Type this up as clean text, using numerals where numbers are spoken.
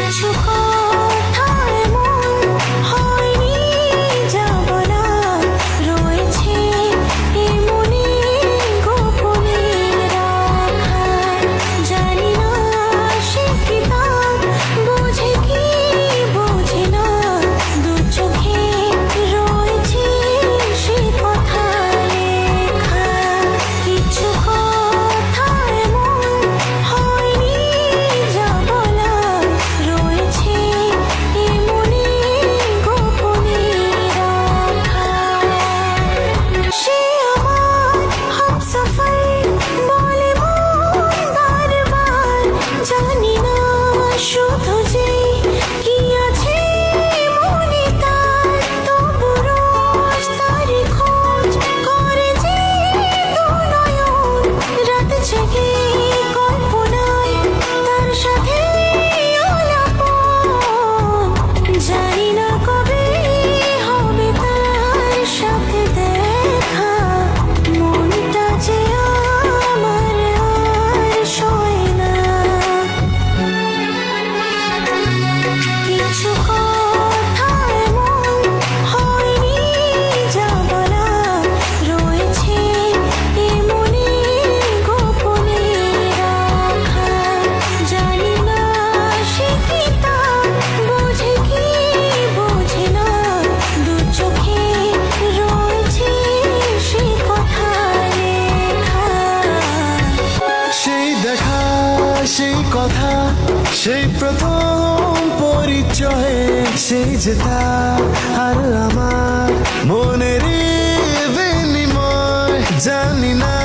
কিছু কথা এমন হয়নি যা বলা রয়েছে এই মনে গোপনে রাখা। জানি না সে কি তা বোঝে কি বোঝে না, দু চোখে রয়েছে সে কথা লেখা। কিছু কথা এমন হয়নি যা বলা রয়েছে এই মনে গোপনে রাখা। সে আমার হামসফর বলে মন বারবার, জানি না শুধু যে কি আছে মনে তার, তবু রোজ তার খোঁজ করে যে দু নয়ন। রাত জেগে কল্পনায় তার সাথে আলাপন, জানি না কবে হবে তার সাথে দেখা। মনটা যে আমার আর সয় না। কিছু কথা এমন হয়নি যা বলা রয়েছে এই মনে গোপনে রাখা। জানি না সে কি তা বোঝে কি বোঝে না, দু চোখে রয়েছে সে কথা লেখা। সেই দেখা, সেই কথা, সেই প্রথম পরিচয়ে, সেই যে তার আর আমার মনের বিনিময়। জানি না